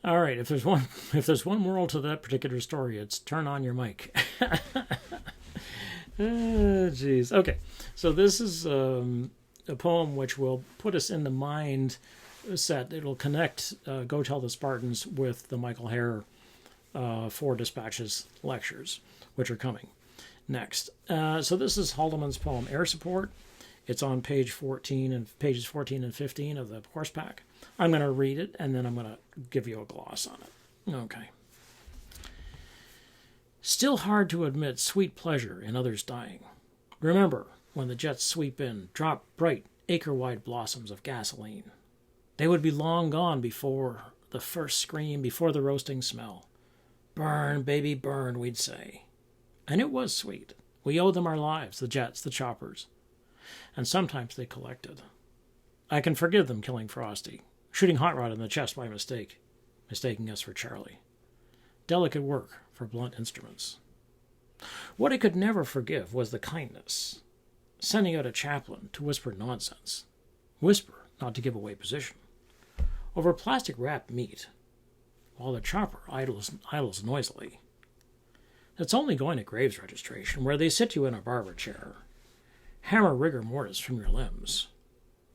All right, if there's one moral to that particular story, it's turn on your mic. Jeez. Okay, so this is a poem which will put us in the mind set. It'll connect Go Tell the Spartans with the Michael Hare Four Dispatches lectures, which are coming next. So this is Haldeman's poem Air Support. It's on pages 14 and 15 of the course pack. I'm going to read it, and then I'm going to give you a gloss on it. Okay. Still hard to admit sweet pleasure in others dying. Remember, when the jets sweep in, drop bright, acre-wide blossoms of gasoline. They would be long gone before the first scream, before the roasting smell. Burn, baby, burn, we'd say. And it was sweet. We owed them our lives, the jets, the choppers. And sometimes they collected. I can forgive them killing Frosty, shooting Hot Rod in the chest by mistake, mistaking us for Charlie. Delicate work for blunt instruments. What I could never forgive was the kindness, sending out a chaplain to whisper nonsense. Whisper, not to give away position. Over plastic-wrapped meat, while the chopper idles noisily. It's only going to graves registration, where they sit you in a barber chair. Hammer rigor mortis from your limbs.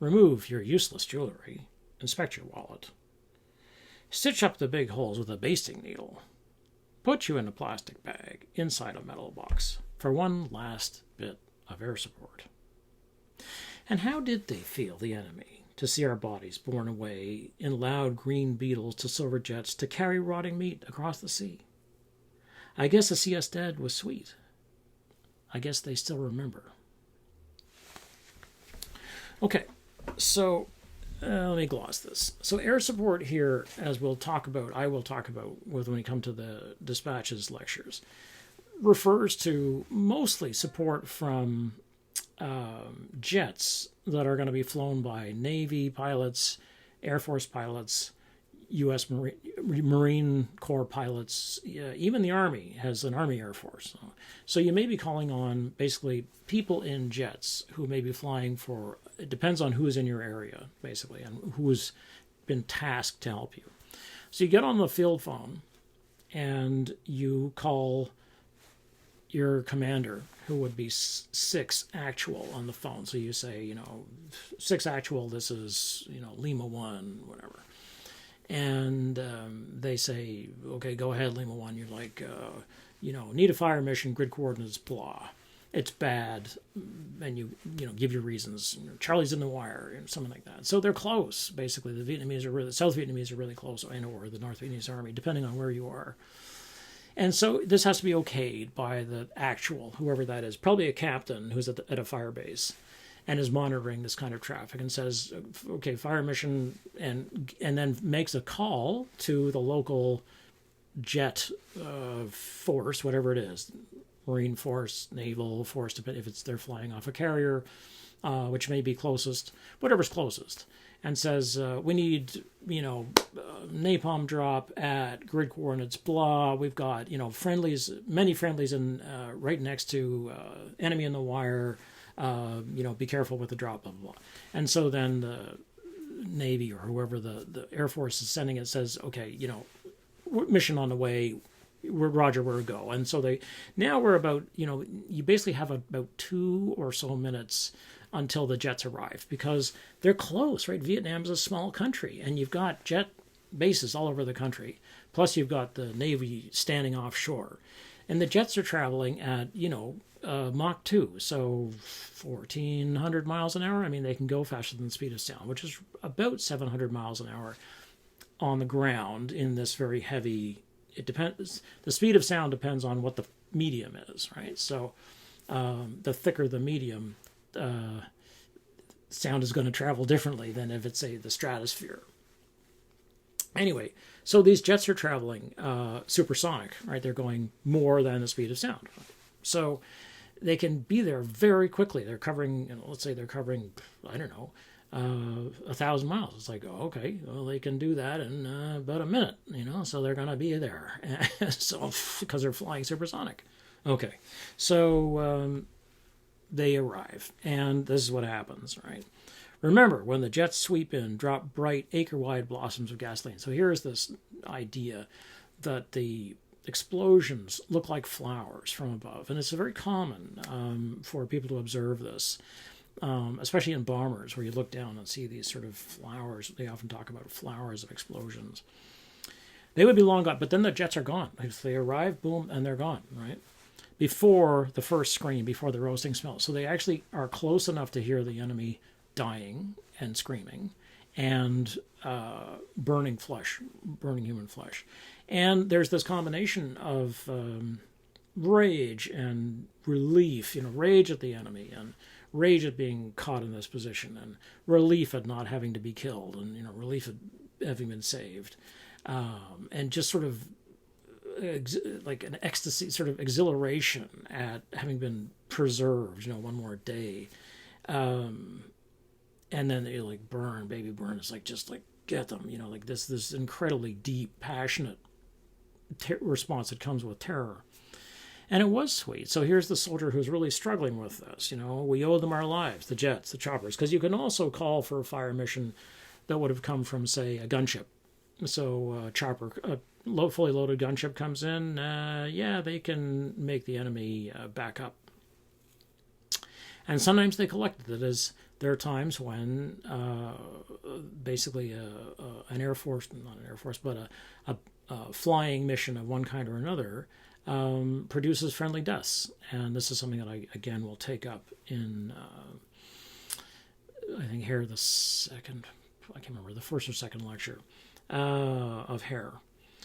Remove your useless jewelry. Inspect your wallet. Stitch up the big holes with a basting needle. Put you in a plastic bag inside a metal box for one last bit of air support. And how did they feel, the enemy, to see our bodies borne away in loud green beetles to silver jets to carry rotting meat across the sea? I guess to see us dead was sweet. I guess they still remember. Okay, so let me gloss this. So air support here, as I will talk about when we come to the dispatches lectures, refers to mostly support from jets that are going to be flown by Navy pilots, Air Force pilots, U.S. Marine Corps pilots, even the Army has an Army Air Force. So you may be calling on basically people in jets who may be flying for, it depends on who's in your area, basically, and who's been tasked to help you. So you get on the field phone and you call your commander, who would be 6 actual on the phone. So you say, 6 actual, this is, Lima 1, whatever. And they say, okay, go ahead, Lima 1. You're like, need a fire mission, grid coordinates, blah. It's bad. And you give your reasons. Charlie's in the wire, and something like that. So they're close, basically. The South Vietnamese are really close, or the North Vietnamese Army, depending on where you are. And so this has to be okayed by the actual, whoever that is, probably a captain who's at a fire base and is monitoring this kind of traffic and says, okay, fire mission, and then makes a call to the local jet force, whatever it is, Marine Force, Naval Force, if they're flying off a carrier, which may be closest, whatever's closest, and says, we need, napalm drop at grid coordinates, blah. We've got, friendlies, many friendlies in right next to enemy in the wire. Be careful with the drop, blah, blah, blah. And so then the Navy or whoever the Air Force is sending it says, okay, mission on the way, we're Roger, we're a go. And so we're about, you basically have about 2 or so minutes until the jets arrive because they're close, right? Vietnam's a small country and you've got jet bases all over the country. Plus you've got the Navy standing offshore. And the jets are traveling at, Mach 2, so 1,400 miles an hour. I mean, they can go faster than the speed of sound, which is about 700 miles an hour on the ground in this very heavy, it depends, the speed of sound depends on what the medium is, right? So the thicker the medium, sound is going to travel differently than if it's, say, the stratosphere. Anyway, so these jets are traveling supersonic, right? They're going more than the speed of sound. So they can be there very quickly. They're covering, let's say they're covering, 1,000 miles. It's like, oh, okay, well, they can do that in about a minute, so they're going to be there. So, because they're flying supersonic. Okay, so they arrive, and this is what happens, right? Remember, when the jets sweep in, drop bright, acre-wide blossoms of gasoline. So here's this idea that the explosions look like flowers from above, and it's very common for people to observe this, especially in bombers, where you look down and see these sort of flowers. They often talk about flowers of explosions. They would be long gone, but then the jets are gone. If they arrive, boom, and they're gone, right? Before the first scream, before the roasting smell. So they actually are close enough to hear the enemy dying and screaming and burning flesh, burning human flesh. And there's this combination of rage and relief, rage at the enemy and rage at being caught in this position and relief at not having to be killed and, relief at having been saved. And just sort of like an ecstasy, sort of exhilaration at having been preserved, one more day. And then they like burn, baby burn. It's like, just like, get them, like this incredibly deep, passionate response that comes with terror. And it was sweet. So here's the soldier who's really struggling with this. We owe them our lives, the jets, the choppers, because you can also call for a fire mission that would have come from, say, a gunship. So chopper, fully loaded gunship comes in, they can make the enemy back up. And sometimes they collect it. That is, there are times when basically an Air Force, not an Air Force, but a flying mission of one kind or another produces friendly deaths. And this is something that I, again, will take up in, I think, here the second, I can't remember, the first or second lecture of Hare.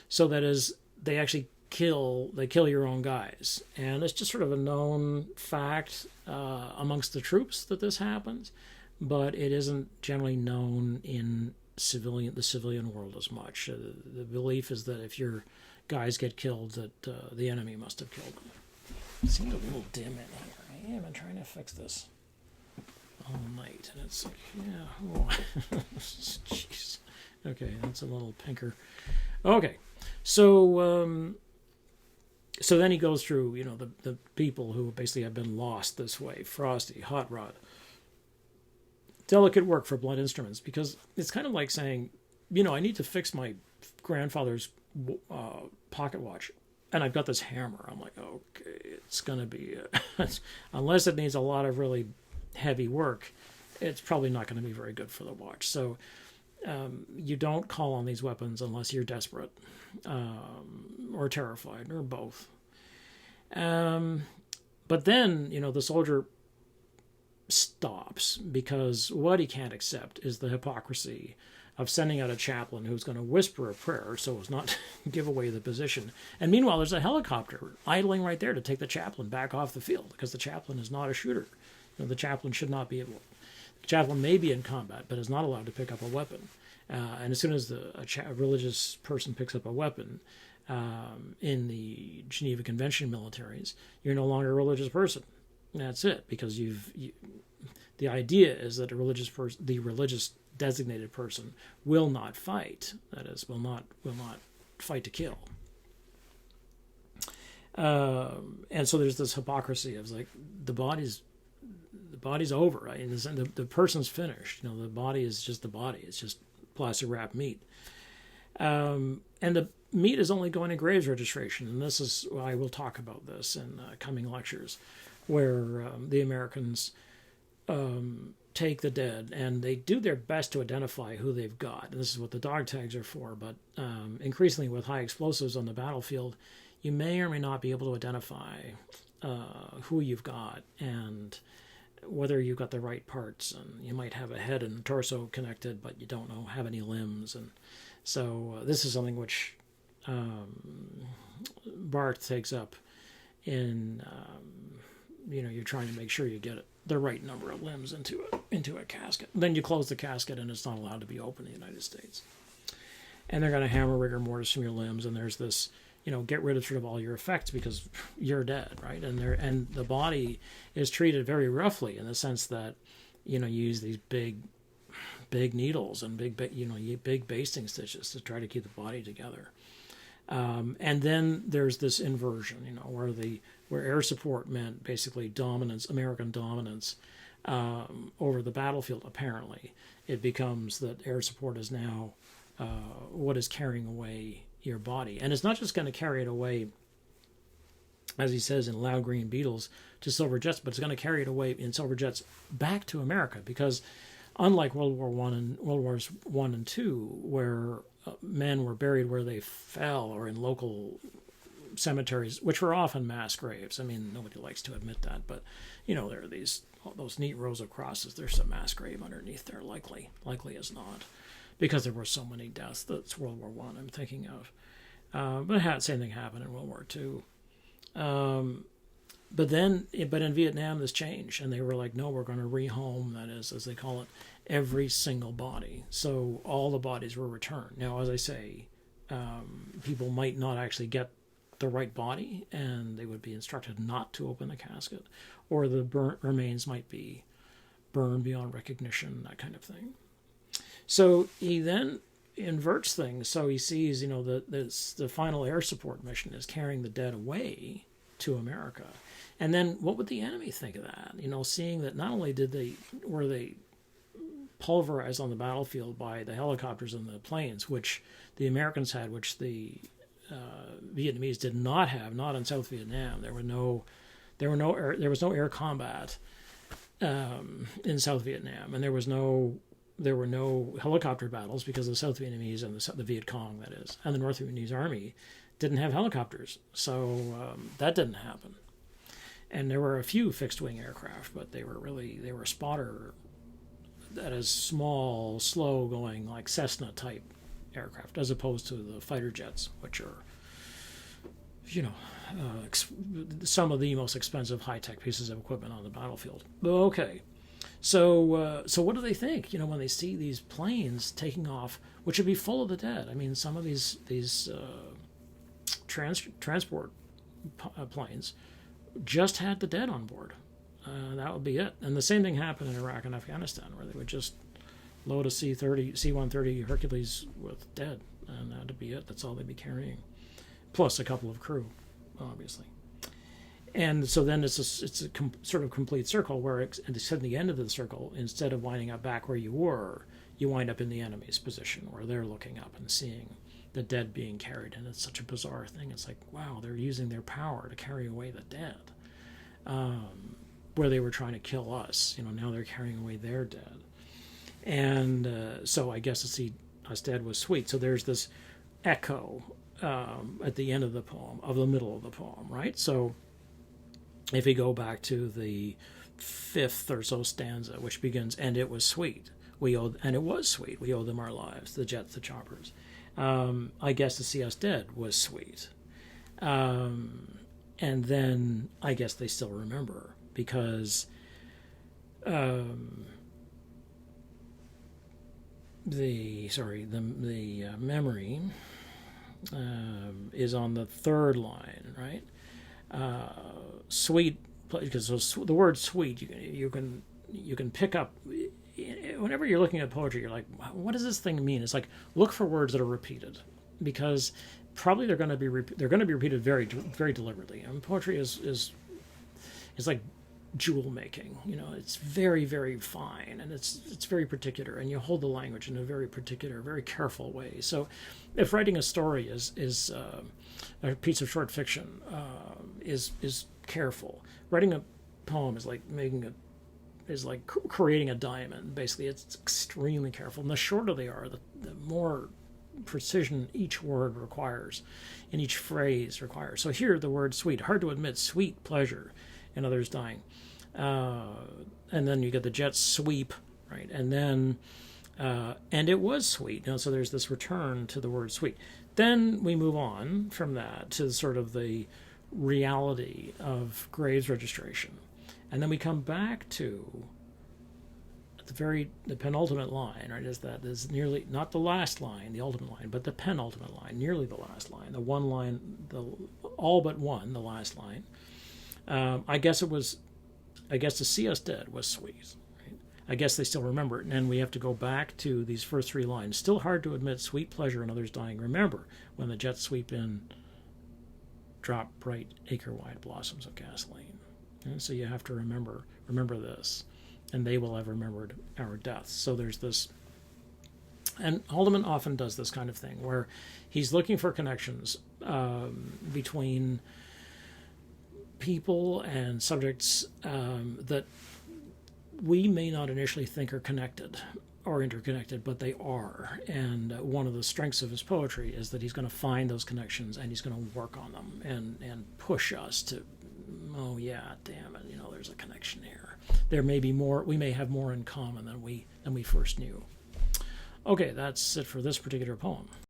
So that is, they actually kill your own guys. And it's just sort of a known fact amongst the troops that this happens, but it isn't generally known in the civilian world as much. The belief is that if your guys get killed, that the enemy must have killed them. It seems a little dim in here. I've been trying to fix this all night, and it's like, jeez. Okay, that's a little pinker. Okay, so then he goes through, the people who basically have been lost this way: Frosty, Hot Rod. Delicate work for blunt instruments, because it's kind of like saying, I need to fix my grandfather's pocket watch, and I've got this hammer. I'm like, okay, it's going to be, unless it needs a lot of really heavy work, it's probably not going to be very good for the watch. So you don't call on these weapons unless you're desperate or terrified, or both. But then, the soldier stops, because what he can't accept is the hypocrisy of sending out a chaplain who's going to whisper a prayer so as not to give away the position. And meanwhile, there's a helicopter idling right there to take the chaplain back off the field, because the chaplain is not a shooter. The chaplain should not be able. The chaplain may be in combat, but is not allowed to pick up a weapon. And as soon as a religious person picks up a weapon in the Geneva Convention militaries, you're no longer a religious person. And that's it, because the idea is that the religious designated person will not fight. That is, will not fight to kill. And so there's this hypocrisy of like, the body's over, right? And the person's finished. The body is just the body. It's just plastic wrapped meat. And the meat is only going to graves registration. And this is why we'll talk about this in coming lectures, where the Americans take the dead and they do their best to identify who they've got. And this is what the dog tags are for. But increasingly with high explosives on the battlefield, you may or may not be able to identify who you've got and whether you've got the right parts. And you might have a head and torso connected, but you don't have any limbs. And so this is something which Barth takes up in, you're trying to make sure you get the right number of limbs into a casket. Then you close the casket and it's not allowed to be open in the United States. And they're going to hammer rigor mortis from your limbs, and there's this, get rid of sort of all your effects because you're dead, right? And the body is treated very roughly in the sense that, you use these big needles and big basting stitches to try to keep the body together. And then there's this inversion, where air support meant basically dominance, American dominance over the battlefield. Apparently, it becomes that air support is now what is carrying away your body. And it's not just going to carry it away, as he says in Loud Green Beetles, to silver jets, but it's going to carry it away in silver jets back to America, because unlike World War I and World Wars One and Two, where men were buried where they fell or in local cemeteries, which were often mass graves. I mean, nobody likes to admit that, but there are those neat rows of crosses. There's a mass grave underneath there, likely as not, because there were so many deaths. That's World War One I'm thinking of. But same thing happened in World War Two. But in Vietnam this changed, and they were like, no, we're going to rehome, that is, as they call it, every single body. So all the bodies were returned. Now, as I say, people might not actually get the right body, and they would be instructed not to open the casket, or the burnt remains might be burned beyond recognition, that kind of thing. So he then inverts things. So he sees, the final air support mission is carrying the dead away to America. And then what would the enemy think of that? Seeing that not only were they pulverized on the battlefield by the helicopters and the planes, which the Americans had, which the Vietnamese did not have, not in South Vietnam. There was no air combat in South Vietnam, and there were no helicopter battles because the South Vietnamese and the Viet Cong, that is, and the North Vietnamese army didn't have helicopters, so that didn't happen. And there were a few fixed-wing aircraft, but they were spotter, that is, small, slow-going, like Cessna-type aircraft, as opposed to the fighter jets, which are, some of the most expensive high-tech pieces of equipment on the battlefield. Okay, so what do they think? When they see these planes taking off, which would be full of the dead. I mean, some of these transport planes just had the dead on board. That would be it. And the same thing happened in Iraq and Afghanistan, where they would just load a C-130 Hercules with dead, and that'd be it. That's all they'd be carrying, plus a couple of crew, obviously. And so then it's a sort of complete circle where at the end of the circle, instead of winding up back where you were, you wind up in the enemy's position where they're looking up and seeing the dead being carried. And it's such a bizarre thing. It's like, wow, they're using their power to carry away the dead. Where they were trying to kill us, now they're carrying away their dead. And so I guess to see us dead was sweet. So there's this echo at the end of the poem, of the middle of the poem, right? So if you go back to the fifth or so stanza, which begins, and it was sweet. And it was sweet. We owe them our lives, the jets, the choppers. I guess to see us dead was sweet. And then I guess they still remember, because the memory is on the third line, right? Sweet, because the word sweet you can pick up whenever you're looking at poetry. You're like, what does this thing mean? It's like, look for words that are repeated, because probably they're going to be repeated very, very deliberately. And poetry is like jewel making. It's very, very fine, and it's very particular, and you hold the language in a very particular, very careful way. So if writing a story is a piece of short fiction, is careful. Writing a poem is like creating a diamond. Basically, it's extremely careful. And the shorter they are, the more precision each word requires, and each phrase requires. So here, the word sweet, hard to admit, sweet pleasure in others dying. And then you get the jet sweep, right? And then, and it was sweet. So there's this return to the word sweet. Then we move on from that to sort of the reality of graves registration. And then we come back to the penultimate line, right? Is nearly not the last line, the ultimate line, but the penultimate line, nearly the last line, the one line, all but one, the last line. I guess to see us dead was sweet. Right? I guess they still remember it, and we have to go back to these first three lines. Still hard to admit, sweet pleasure in others dying. Remember when the jets sweep in, drop bright acre-wide blossoms of gasoline. And so you have to remember this, and they will have remembered our deaths. So there's this And Haldeman often does this kind of thing where he's looking for connections between people and subjects that we may not initially think are connected or interconnected, but they are. And one of the strengths of his poetry is that he's going to find those connections and he's going to work on them and push us to, oh yeah, damn it, there's a connection here. There may be more. We may have more in common than we first knew. Okay, that's it for this particular poem.